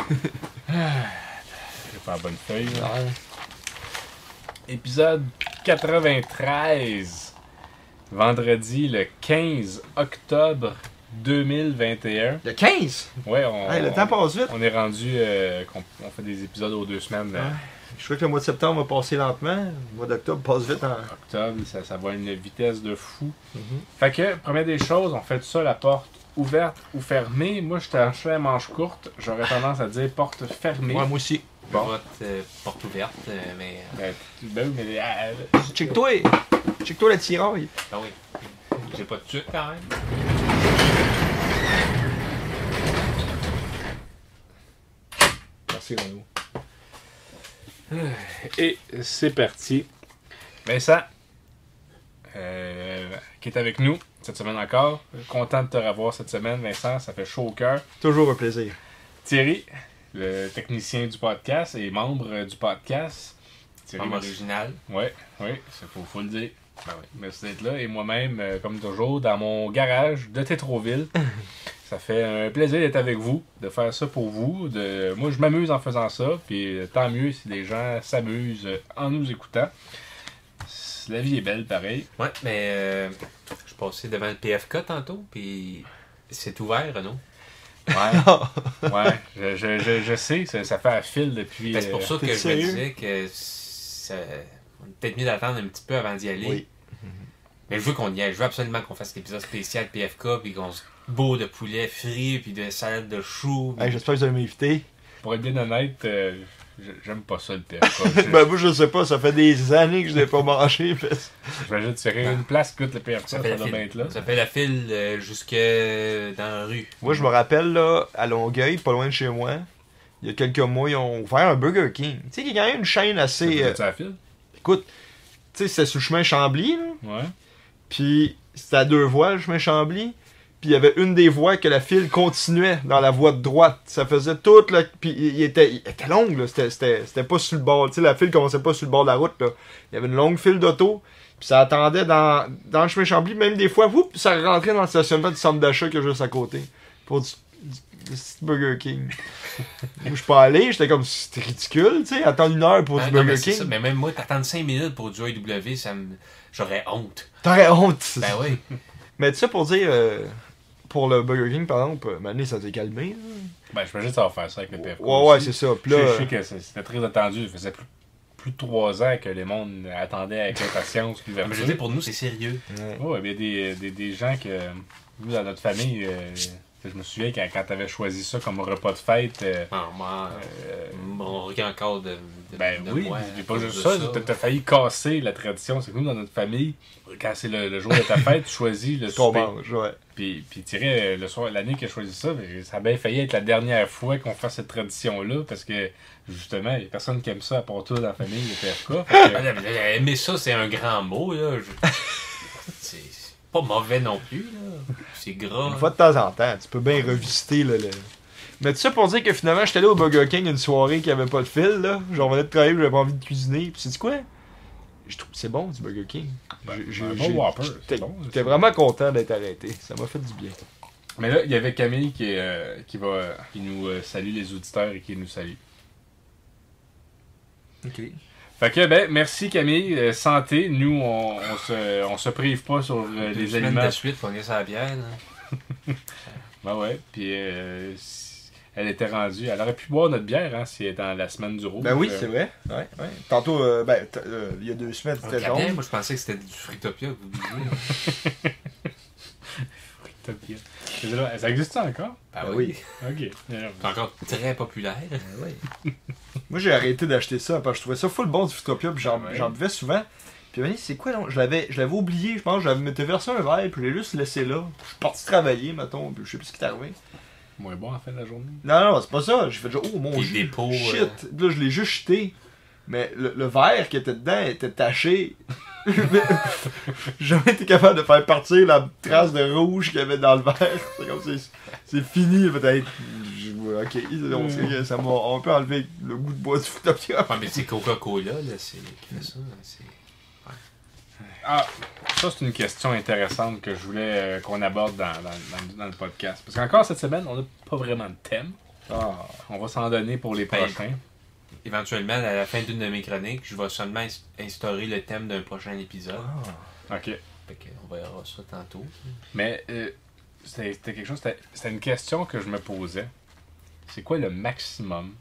J'ai pas la bonne feuille. Là. Épisode 93. Vendredi le 15 octobre 2021. Le 15? Ouais, le temps passe vite. On est rendu on fait des épisodes aux 2 semaines. Ouais. Je crois que le mois de septembre va passer lentement. Le mois d'octobre passe vite en... Octobre, ça va à une vitesse de fou. Fait que, première des choses, on fait ça, la porte ouverte ou fermée. Moi, je t'achète à manche courte. J'aurais tendance à dire porte fermée. Ouais, moi aussi. Bon. Porte ouverte, mais... Ben oui, mais... Check-toi! Check-toi la tiraille! Ah oui. J'ai pas de suite quand même. Merci, Renaud. Et c'est parti. Vincent, qui est avec nous cette semaine encore. Content de te revoir cette semaine, Vincent. Ça fait chaud au cœur. Toujours un plaisir. Thierry, le technicien du podcast et membre du podcast. Thierry, Membre original. Oui, faut le dire. Ben oui, merci d'être là. Et moi-même, comme toujours, dans mon garage de Tétroville. Ça fait un plaisir d'être avec vous, de faire ça pour vous. Moi, je m'amuse en faisant ça, puis tant mieux si les gens s'amusent en nous écoutant. La vie est belle, pareil. Ouais, mais je suis passé devant le PFK tantôt, puis c'est ouvert, Renaud. Ouais, je sais, ça fait un fil depuis... C'est pour ça que je me sérieux? disais que on est peut-être mieux d'attendre un petit peu avant d'y aller. Oui. Mais je veux qu'on y aille. Je veux absolument qu'on fasse l'épisode spécial PFK, puis qu'on se bourre de poulet frit, puis de salade de choux. Hey, j'espère que vous allez m'inviter. Pour être bien honnête, j'aime pas ça le PFK. Ben, moi, je sais pas, ça fait des années que je n'ai pas mangé. J'imagine que tu ferais une place qui coûte le PFK, ça doit bien être là. Ça fait la file jusque dans la rue. Moi, je me rappelle, là, à Longueuil, pas loin de chez moi, il y a quelques mois, ils ont ouvert un Burger King. Tu sais, il y a quand même une chaîne assez... Tu à la file? Écoute, tu sais, c'était sur le chemin Chambly, là. Ouais. Puis c'était à 2 voies, le chemin Chambly. Puis il y avait une des voies que la file continuait dans la voie de droite. Ça faisait toute la... Puis il était longue, là. C'était pas sur le bord. Tu sais, la file commençait pas sur le bord de la route, là. Il y avait une longue file d'auto. Puis ça attendait dans le chemin Chambly. Même des fois, ça rentrait dans le stationnement du centre d'achat qui est juste à côté. Pour du Burger King. Où je suis pas allé, j'étais comme, c'était ridicule, tu sais, attendre 1 heure pour du Non, Burger mais c'est King. ça, mais même moi, t'attends 5 minutes pour du AEW, j'aurais honte. T'aurais honte. Ben oui. Mais tu sais, pour dire, pour le Burger King, par exemple, maintenant, ça s'est calmé. Là. Ben, je imagine que ça va faire ça avec le PFK. Ouais, c'est ça. Puis là, Je sais que c'était très attendu. Ça faisait plus de 3 ans que le monde attendait avec impatience. Mais je veux dire, pour nous, c'est sérieux. Ouais, mais il y a des gens que, nous, dans notre famille, je me souviens quand t'avais choisi ça comme repas de fête. Moi, on rit encore de oui, moi. c'est pas juste ça. T'as failli casser la tradition. C'est que nous, dans notre famille, quand c'est le jour de ta fête, tu choisis le qu'on souper. mange, ouais. Puis Thierry, le soir, l'année qu'il a choisi ça, ça a bien failli être la dernière fois qu'on fasse cette tradition-là, parce que, justement, il n'y a personne qui aime ça à part toi dans la famille, le PFK. Aimer ça, c'est un grand mot, là. C'est pas mauvais non plus, là. C'est gras. Une fois de temps en temps, tu peux bien revisiter le... Mais tout ça pour dire que finalement, j'étais allé au Burger King une soirée qui avait pas de fil, là. J'en venais de travailler, j'avais pas envie de cuisiner. Puis c'est quoi? Je trouve que c'est bon du Burger King. Un bon Whopper, c'est bon. J'étais vraiment content d'être arrêté. Ça m'a fait du bien. Mais là, il y avait Camille qui nous salue les auditeurs et qui nous salue. Ok. Fait que, merci Camille, santé. Nous, on se prive pas sur les aliments. de suite, on est sur la bière, là. Ben ouais, puis elle était rendue. Elle aurait pu boire notre bière, hein, si elle était dans la semaine du rouge. Ben oui, c'est vrai. Ouais. Tantôt, il y a 2 semaines, c'était La bière, jaune. moi, je pensais que c'était du Fritopia, vous disiez. Fritopia. Ça existe encore? Ben oui. Ok. C'est encore très populaire. Oui. Moi, j'ai arrêté d'acheter ça parce que je trouvais ça full bon du Futopia, puis j'en buvais souvent. Puis c'est quoi, non? Je l'avais oublié, je pense. Je m'étais versé un verre, puis je l'ai juste laissé là. Je suis parti travailler, mettons, puis je sais plus ce qui est arrivé. Moins bon en fin de la journée. Non, c'est pas ça. J'ai fait genre, oh mon Les Dieu, dépôts, shit. Là, je l'ai juste jeté. Mais le verre qui était dedans était taché. J'ai jamais été capable de faire partir la trace de rouge qu'il y avait dans le verre. C'est comme c'est fini, peut-être. Ok, on peut enlever le goût de bois du Futopia. Ouais, mais c'est Coca-Cola, là, c'est qui fait ça. Ah, ça c'est une question intéressante que je voulais qu'on aborde dans le podcast. Parce qu'encore cette semaine, on n'a pas vraiment de thème. Ah. On va s'en donner pour les Ben, prochains. Éventuellement, à la fin d'une de mes chroniques, je vais seulement instaurer le thème d'un prochain épisode. Ok. Fait que on verra ça tantôt. Mais c'était quelque chose, c'était une question que je me posais. C'est quoi le maximum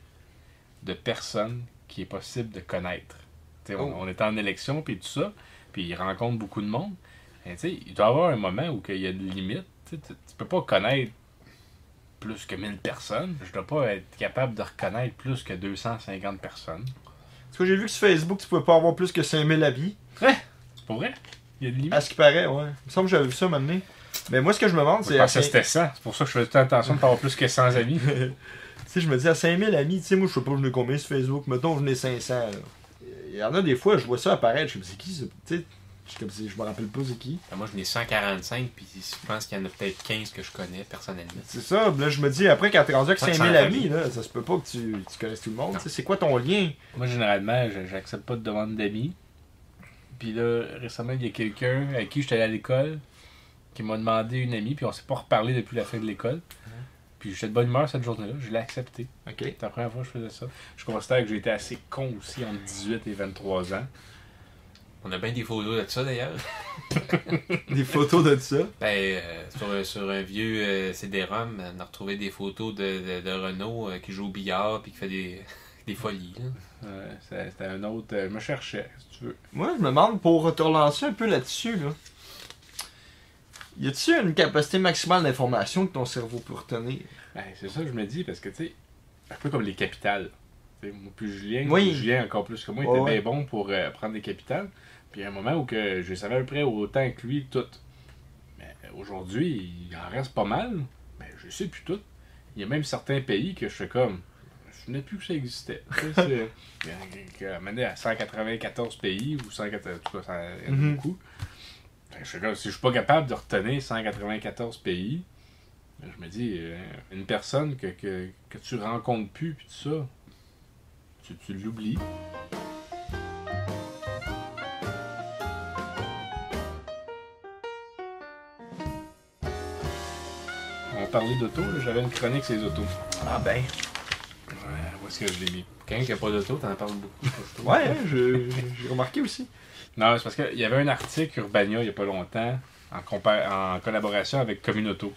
de personnes qui est possible de connaître? T'sais, on est en élection, puis tout ça, puis il rencontre beaucoup de monde. Et t'sais, il doit y avoir un moment où il y a des limites. Tu peux pas connaître plus que 1000 personnes. Je dois pas être capable de reconnaître plus que 250 personnes. Parce que j'ai vu que sur Facebook, tu pouvais pas avoir plus que 5000 avis. C'est pas vrai? Il y a des limites. À ce qui paraît, ouais. Il me semble que j'avais vu ça maintenant. Mais moi, ce que je me demande, Je c'est. pensais que c'était 100. C'est pour ça que je faisais tout attention de pas avoir plus que 100 amis. Tu sais, je me dis à 5000 amis, tu sais, moi, je sais pas, je n'ai combien sur Facebook. Mettons, je n'ai 500. Là. Il y en a des fois, je vois ça apparaître. Je me dis, c'est qui ça? Tu sais, je me rappelle pas c'est qui. Ben, moi, je n'ai 145, puis je pense qu'il y en a peut-être 15 que je connais personnellement. C'est ça. Là, je me dis, après, quand t'es rendu avec 5000 100 amis, là, ça se peut pas que tu connaisses tout le monde. Tu sais, c'est quoi ton lien? Moi, généralement, j'accepte pas de demande d'amis. Puis là, récemment, il y a quelqu'un avec qui j'étais allé à l'école qui m'a demandé une amie, puis on s'est pas reparlé depuis la fin de l'école. Puis j'étais de bonne humeur cette journée-là, je l'ai accepté. Ok. C'est la première fois que je faisais ça. Je considère que j'ai été assez con aussi entre 18 et 23 ans. On a bien des photos de ça d'ailleurs. Des photos de ça. Ben, sur un vieux CD-ROM, on a retrouvé des photos de Renault qui joue au billard puis qui fait des folies. Là. C'était un autre. Je me cherchais, si tu veux. Moi, je me demande, pour te relancer un peu là-dessus, là. Y a-tu une capacité maximale d'information que ton cerveau peut retenir? Ben, c'est ça que je me dis, parce que, tu sais, un peu comme les capitales. T'sais, moi, puis Julien, Oui. Julien encore plus que moi, Ouais, était ouais. bien bon pour prendre des capitales. Puis il y a un moment où que je savais à peu près autant que lui, tout. Mais aujourd'hui, il en reste pas mal. Mais je sais plus tout. Il y a même certains pays que je fais comme. Je ne savais plus que ça existait. Tu sais, c'est amené à 194 pays, ou 194, en tout cas, ça y en a Mhm. beaucoup. Fait que je fais comme, si je suis pas capable de retenir 194 pays, ben, je me dis, une personne que tu rencontres plus, puis tout ça, tu l'oublies. On parlait d'auto, là, j'avais une chronique sur les autos. Ah ben. Ouais, où est-ce que je l'ai mis? Quelqu'un qui n'a pas d'auto, t'en parles beaucoup. Ouais, hein, j'ai remarqué aussi. Non, c'est parce qu'il y avait un article Urbania il y a pas longtemps en collaboration avec Communauto.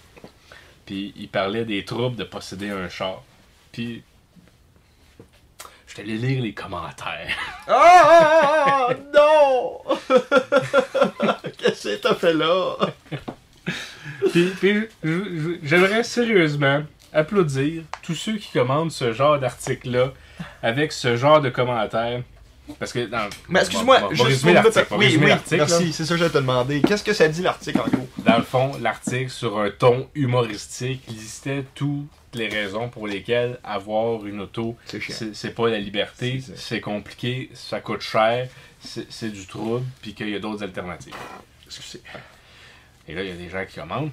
Puis il parlait des troubles de posséder un char. Puis je suis allé lire les commentaires. Ah non! Qu'est-ce que t'as fait là? Puis j'aimerais sérieusement applaudir tous ceux qui commandent ce genre d'article-là avec ce genre de commentaires. Parce que, non, Mais excuse-moi, on va juste résumer pour l'article. oui, oui, l'article, merci, là. c'est ça que j'allais te demander. Qu'est-ce que ça dit l'article en gros? Dans le fond, l'article, sur un ton humoristique, listait toutes les raisons pour lesquelles avoir une auto, C'est chiant. c'est pas la liberté, C'est ça. c'est compliqué, ça coûte cher, c'est du trouble, puis qu'il y a d'autres alternatives. Excusez. Et là, il y a des gens qui commandent,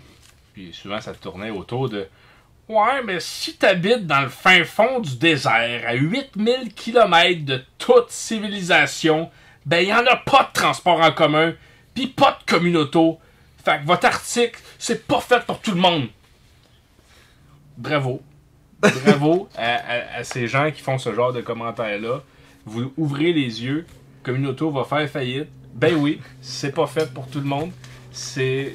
puis souvent ça tournait autour de « Ouais, mais si t'habites dans le fin fond du désert, à 8000 km de toute civilisation, ben il y en a pas de transport en commun, puis pas de communauto. Fait que votre article, c'est pas fait pour tout le monde. » Bravo. Bravo à ces gens qui font ce genre de commentaires-là. Vous ouvrez les yeux, communauto va faire faillite. Ben oui, c'est pas fait pour tout le monde. C'est...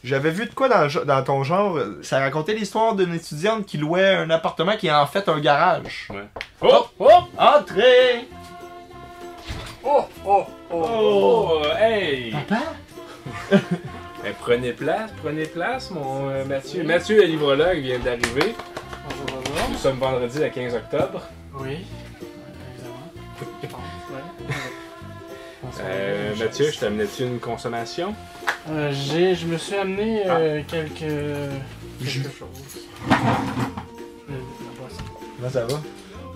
J'avais vu de quoi dans ton genre, ça racontait l'histoire d'une étudiante qui louait un appartement qui est en fait un garage. Ouais. Oh! Oh! Entrez! Oh! Oh! Oh! Hey! Papa? Ben, prenez place, mon Mathieu. Mathieu, le livrologue, vient d'arriver. Bonjour, bonjour. Nous sommes vendredi, le 15 octobre. Oui. Évidemment. Mathieu, je t'amenais-tu une consommation? Je me suis amené quelque chose. La boisson. Comment ça va?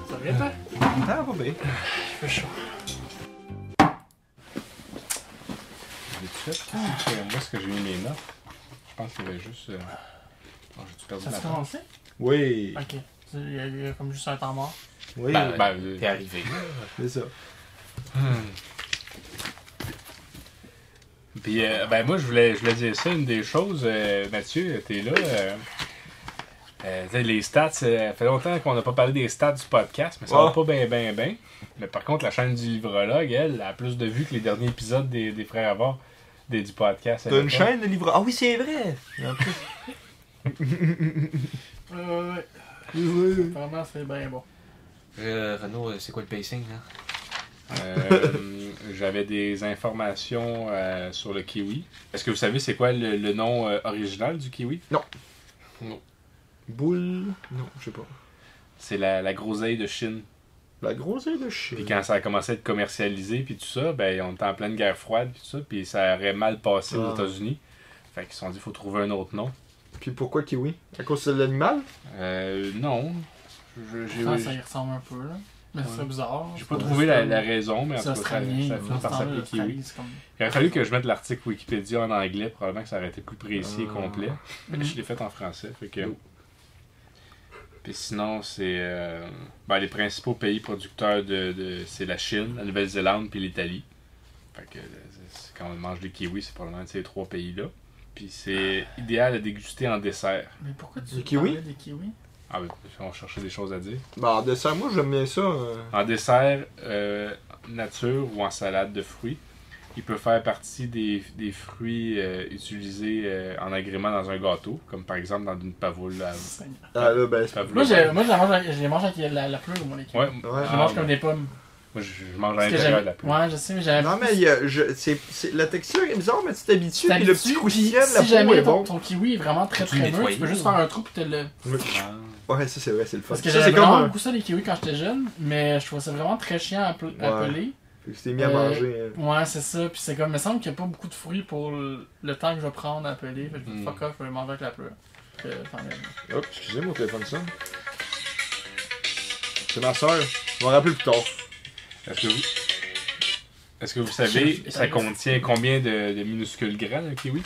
Ça va bien, toi? Ah, pas bien. Il fait chaud. J'ai-tu fait? Moi, est-ce que j'ai mis mes notes? Je pense qu'il y avait juste... Oh, j'ai-tu perdu Ça ma s'est tête? commencé? Oui. Ok. Il y a comme juste un temps mort. Oui, T'es arrivé. c'est ça. Puis, ben moi, je voulais dire ça. Une des choses, Mathieu, t'es là. Tu sais, les stats, ça fait longtemps qu'on n'a pas parlé des stats du podcast, mais ça va pas bien. Mais par contre, la chaîne du livrologue, elle, a plus de vues que les derniers épisodes des Frères Avars du podcast. T'as une chaîne de livres. Ah oui, c'est vrai! Ouais. Vraiment, c'est bien bon. Renaud, c'est quoi le pacing, là? J'avais des informations sur le kiwi. Est-ce que vous savez c'est quoi le nom original du kiwi? Non. Non. Boule? Non, je sais pas. C'est la groseille de Chine. La groseille de chien. Puis quand ça a commencé à être commercialisé, puis tout ça, ben on était en pleine guerre froide, puis tout ça, puis ça aurait mal passé aux États-Unis. Fait qu'ils se sont dit, faut trouver un autre nom. Puis pourquoi kiwi? À cause de l'animal? Non. Ça y ressemble un peu, là. Mais c'est bizarre. J'ai pas trouvé la raison, mais en C'est tout cas, ça australien. finit par s'appeler kiwi. Il aurait fallu que je mette l'article Wikipédia en anglais, probablement que ça aurait été plus précis et complet. Mais je l'ai fait en français, fait que... Puis sinon, c'est... les principaux pays producteurs c'est la Chine, la Nouvelle-Zélande puis l'Italie. Fait que quand on mange des kiwis, c'est probablement de ces 3 pays-là. Puis c'est idéal à déguster en dessert. Mais pourquoi tu Des kiwis? parlais des kiwis? Ah oui, on cherchait des choses à dire. En dessert, moi j'aime bien ça. En dessert, nature ou en salade de fruits. Il peut faire partie des fruits utilisés en agrément dans un gâteau, comme par exemple dans une pavoule. Ah là, ben, Moi, je les mange avec la pleure, moi, les kiwis. Ouais, Je mange comme des pommes. Moi, je mange à Parce que l'intérieur de la pluie. Ouais, je sais, mais j'avais. Non, mais la texture est bizarre, mais tu t'habitues. Puis le petit croustillant de la Si peau jamais est bon. ton kiwi est vraiment très Tu très nettoies, mûr, tu peux juste là. faire un trou et te le. Ouais, ça c'est vrai, c'est le fun. Parce que ça, j'avais c'est comme vraiment un... beaucoup ça les kiwis quand j'étais jeune, mais je trouvais ça vraiment très chiant à peler. Fait que tu t'es mis à manger. Ouais, c'est ça. Puis c'est comme, il me semble qu'il n'y a pas beaucoup de fruits pour le temps que je vais prendre à peler. Fait que je me dis, fuck off, je vais manger avec la pleure. Hop, excusez mon téléphone sonne. C'est ma soeur. Je vais rappeler plus tard. Est-ce que vous savez, ça contient combien de minuscules graines, un kiwi?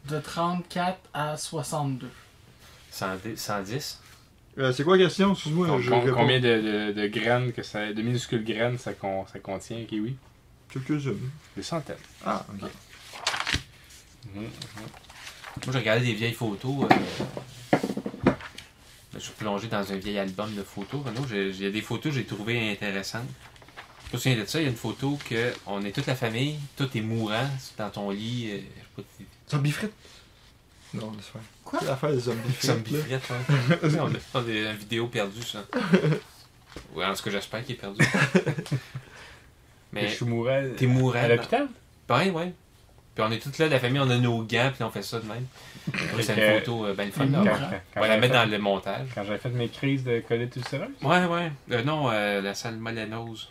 De 34 à 62. 110? C'est quoi la question? Excuse-moi, je réponds. Combien de graines, de minuscules graines ça contient, un kiwi? Quelques-unes. Des centaines. Ah, ok. Moi, j'ai regardé des vieilles photos. Je suis plongé dans un vieil album de photos. Renaud, il y a des photos que j'ai trouvées intéressantes. Je me souviens de ça, il y a une photo que on est toute la famille, tout est mourant dans ton lit. Je sais pas, Zombie frites? Non, laisse faire. Quoi? C'est l'affaire des zombies frites. zombie frette, ouais. On a une vidéo perdue, ça. Ouais, en tout cas, j'espère qu'il est perdu. Mais je suis mourant. T'es mourant. À l'hôpital? Pareil, ouais. Puis on est tous là, la famille, on a nos gants, puis on fait ça de même. C'est une photo ben le fun. Non. On va la mettre dans le montage. Quand j'avais fait mes crises de colite ulcéreuse? Ouais. Non, la salmonellose.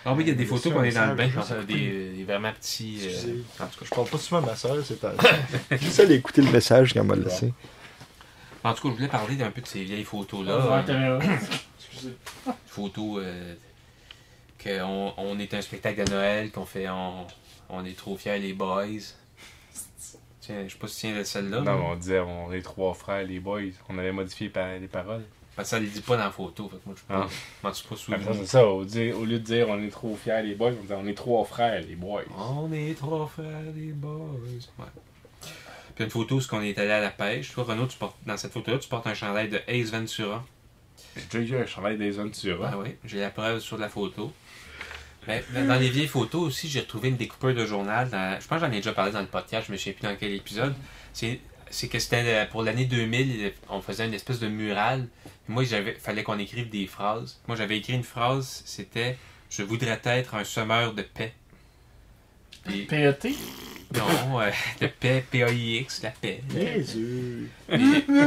Ah oui, il y a des photos qu'on est dans le bain, on a des vraiment petits... En tout cas, je parle pas souvent à ma soeur, c'est pas... Juste aller écouter le message qu'elle m'a laissé. En tout cas, je voulais parler un peu de ces vieilles photos-là. Ouais, excusez. Photos qu'on est un spectacle de Noël, qu'on fait... On est trop fiers, les boys. Tiens, je sais pas si tu tiens de celle-là. Non, on disait on est 3 frères, les boys. On avait modifié les paroles. Parce que ça ne le dit pas dans la photo, fait que moi je m'en suis pas souvenu. C'est ça, au lieu de dire on est trop fiers, les boys, on dit on est 3 frères, les boys. On est 3 frères, les boys. Ouais. Puis une photo, c'est qu'on est allé à la pêche. Toi, Renaud, dans cette photo-là, tu portes un chandail de Ace Ventura. J'ai déjà eu un chandail des Ventura. Ah oui, j'ai la preuve sur la photo. Mais dans les vieilles photos aussi, j'ai retrouvé une découpeur de journal. Je pense que j'en ai déjà parlé dans le podcast, je ne me souviens plus dans quel épisode. C'est que c'était pour l'année 2000, on faisait une espèce de mural. Moi, fallait qu'on écrive des phrases. Moi, j'avais écrit une phrase, c'était « Je voudrais être un semeur de paix ». PET? Non, de paix, P-A-I-X, la paix. Jésus! J'aime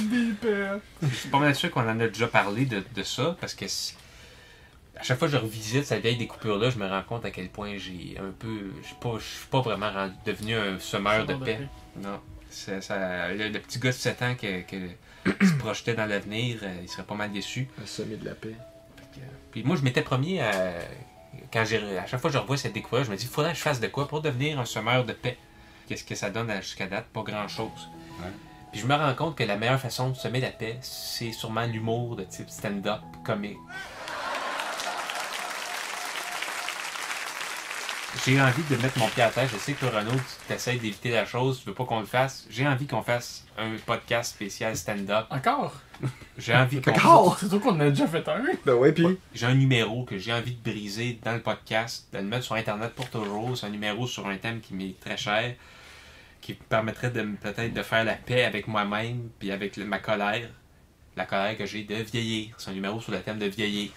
des pères. Je suis pas mal sûr qu'on en a déjà parlé de ça, parce que à chaque fois que je revisite cette vieille découpure-là, je me rends compte à quel point j'ai un peu... Je suis pas vraiment devenu un semeur de paix. Non. Le petit gars de 7 ans qui se projetait dans l'avenir, il serait pas mal déçu. Un sommet de la paix. Puis moi, je m'étais promis à chaque fois que je revois cette découverte, je me dis, il faudrait que je fasse de quoi pour devenir un semeur de paix. Qu'est-ce que ça donne jusqu'à date? Pas grand-chose. Ouais. Puis je me rends compte que la meilleure façon de semer la paix, c'est sûrement l'humour de type stand-up, comique. j'ai envie de mettre mon pied à terre. Je sais que Renaud, tu essaies d'éviter la chose, tu veux pas qu'on le fasse. J'ai envie qu'on fasse un podcast spécial stand-up. Encore? J'ai envie qu'on Encore? C'est toi qu'on a déjà fait un. Ben ouais, pis. J'ai un numéro que j'ai envie de briser dans le podcast, de le mettre sur Internet pour toujours. C'est un numéro sur un thème qui m'est très cher, qui me permettrait peut-être de faire la paix avec moi-même, puis avec ma colère. La colère que j'ai de vieillir. C'est un numéro sur le thème de vieillir.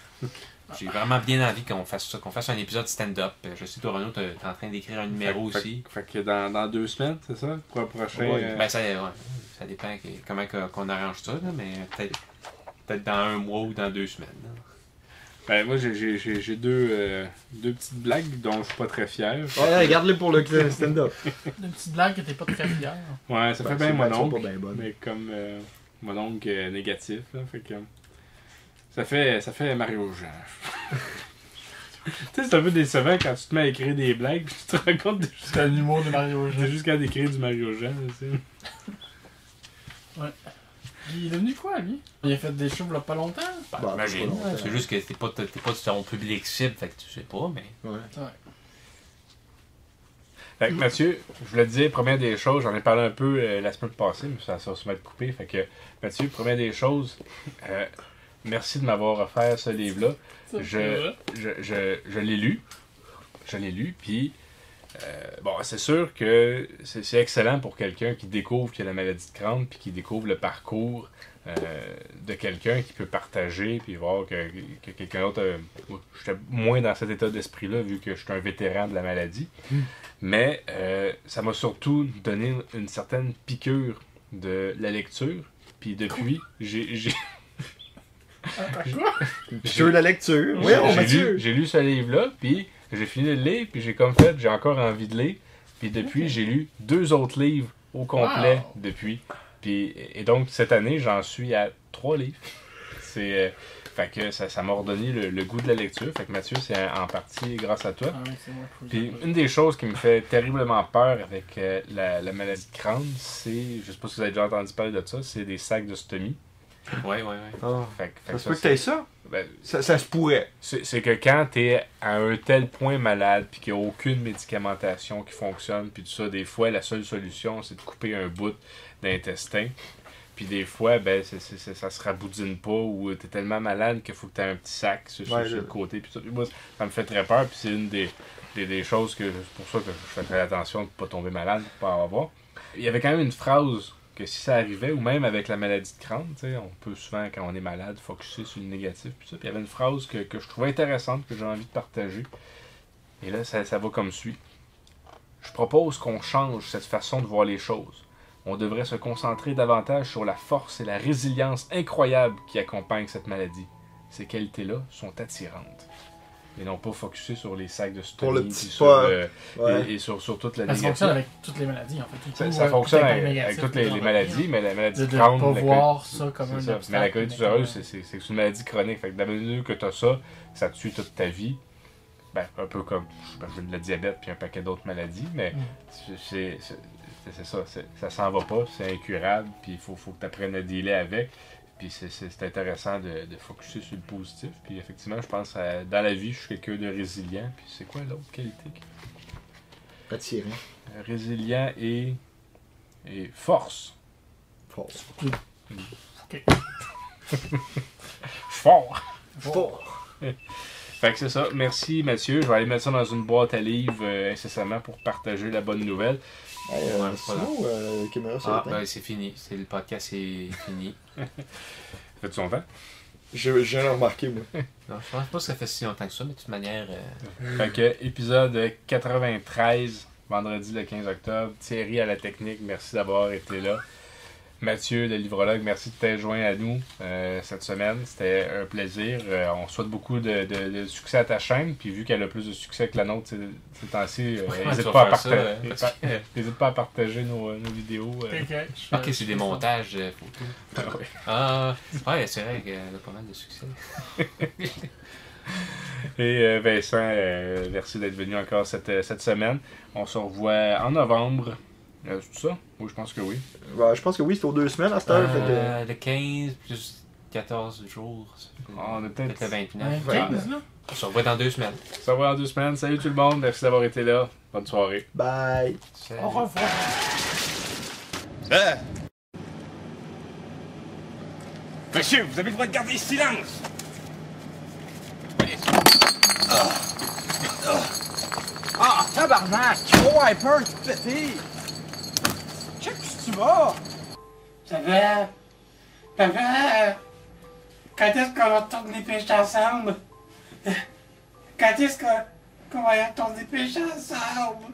J'ai vraiment bien envie qu'on fasse ça, qu'on fasse un épisode stand-up. Je sais, toi, Renaud, t'es en train d'écrire un numéro aussi. Fait que dans 2 semaines, c'est ça? Pour le prochain. Ouais. Ben, ça dépend comment qu'on arrange ça, là, mais peut-être dans 1 mois ou dans 2 semaines. Là. Ben, moi, j'ai deux petites blagues dont je suis pas très fier. Ouais, regarde-les pour le stand-up. Une petite blague que t'es pas très fier. Ouais, ça fait Ben, bien c'est mon pas- sont oncle. pas bien bonnes. Mais comme mon oncle négatif, là, fait que. Ça fait Mario Jean. Tu sais, c'est un peu décevant quand tu te mets à écrire des blagues puis tu te rends compte de C'est l'humour de Mario t'es Jean. jusqu'à d'écrire du Mario Jean, tu sais. Il est devenu quoi, lui? Il a fait des shows il y a pas longtemps. Bah, Imagine. c'est pas longtemps. C'est juste que t'es pas ton public cible, fait que tu sais pas, mais. Ouais. Fait que Mathieu, je voulais te dire, première des choses, j'en ai parlé un peu la semaine passée, mais ça va se mettre coupé. Fait que, Mathieu, première des choses, merci de m'avoir offert ce livre-là. Je l'ai lu. Je l'ai lu, puis bon, c'est sûr que c'est excellent pour quelqu'un qui découvre qu'il y a la maladie de Crohn, puis qui découvre le parcours de quelqu'un qui peut partager, puis voir que quelqu'un d'autre... j'étais moins dans cet état d'esprit-là, vu que je suis un vétéran de la maladie. Mais ça m'a surtout donné une certaine piqûre de la lecture, puis depuis, j'ai Quoi? Sur la lecture. Oui, on Mathieu. j'ai lu ce livre-là, puis j'ai fini de le lire, puis j'ai comme fait, j'ai encore envie de lire. Puis depuis, j'ai lu 2 autres livres au complet Wow. depuis. Puis, et donc, cette année, j'en suis à 3 livres. C'est, fait que ça m'a redonné le goût de la lecture. Fait que Mathieu, c'est en partie grâce à toi. Ah oui, c'est moi. Faut que Puis j'aille. une des choses qui me fait terriblement peur avec la maladie de Crohn, c'est, je sais pas si vous avez déjà entendu parler de ça, c'est des sacs de stomie. Ouais. Ah. Fait Ça se peut que t'aies ça? ben, Ça se pourrait. c'est que quand t'es à un tel point malade puis qu'il n'y a aucune médicamentation qui fonctionne puis tout ça, des fois la seule solution c'est de couper un bout d'intestin. Puis des fois, ben ça se raboudine pas ou t'es tellement malade qu'il faut que t'aies un petit sac sur le côté. Puis moi, ça me fait très peur puis c'est une des choses que c'est pour ça que je fais très attention de ne pas tomber malade, de pas en avoir. Il y avait quand même une phrase que si ça arrivait, ou même avec la maladie de Crohn, on peut souvent, quand on est malade, focusser sur le négatif. Puis ça. Puis il y avait une phrase que je trouvais intéressante, que j'ai envie de partager. Et là, ça va comme suit. Je propose qu'on change cette façon de voir les choses. On devrait se concentrer davantage sur la force et la résilience incroyables qui accompagnent cette maladie. Ces qualités-là sont attirantes. Et non pas focusser sur les sacs de Pour le stomie, petit puis spot. sur, et sur toute la Ça négative. fonctionne avec toutes les maladies, en fait. Ça fonctionne avec toutes les maladies, mais la maladie De de ne Crohn, pas voir ça comme c'est un ça. obstacle. Mais la colitis ulcéreuse, c'est une maladie chronique. Fait que de la mesure que tu as ça, ça te tue toute ta vie. Ben, un peu comme le diabète puis un paquet d'autres maladies, mais c'est ça. Ça s'en va pas, c'est incurable, puis il faut que tu apprennes à dealer avec. Puis c'est intéressant de focusser sur le positif. Puis effectivement, je pense dans la vie, je suis quelqu'un de résilient. Puis c'est quoi l'autre qualité? Attirant. Résilient et force. Force. Fort! Fort. Fait que c'est ça. Merci Mathieu. Je vais aller mettre ça dans une boîte à livres incessamment pour partager la bonne nouvelle. Sinon, la caméra, c'est Ah, éteint. ben c'est fini. Le podcast est fini. Fais-tu son temps? Je viens de le remarquer, moi. Non, je pense pas que ça fait si longtemps que ça, mais de toute manière. Fait que épisode 93, vendredi le 15 octobre. Thierry à la technique, merci d'avoir été là. Mathieu, le livrologue, merci de t'être joint à nous cette semaine. C'était un plaisir. On souhaite beaucoup de succès à ta chaîne. Puis vu qu'elle a plus de succès que la nôtre ces temps-ci, n'hésite tu pas, vas faire ça, n'hésite pas à partager nos vidéos. Ok, c'est des montages photos. Ah ouais. Ah, ouais, c'est vrai qu'elle a pas mal de succès. Et Vincent, merci d'être venu encore cette semaine. On se revoit en novembre. C'est tout ça? Oui, je pense que oui. Ben, je pense que oui, c'est aux 2 semaines à cette heure. Fait que... Le 15, plus 14 jours. On est peut-être. Le 29. 15, là. On se revoit dans 2 semaines. Ça va en 2 semaines. Salut tout le monde. Merci d'avoir été là. Bonne soirée. Bye! Salut. Au revoir. Monsieur, vous avez le droit de garder silence. Ah, tabarnak! Oh, Hyper, tu te pété! Check où tu vas! Papa, quand est-ce qu'on retourne les pêcher ensemble? Quand est-ce qu'on va retourner pêcher ensemble?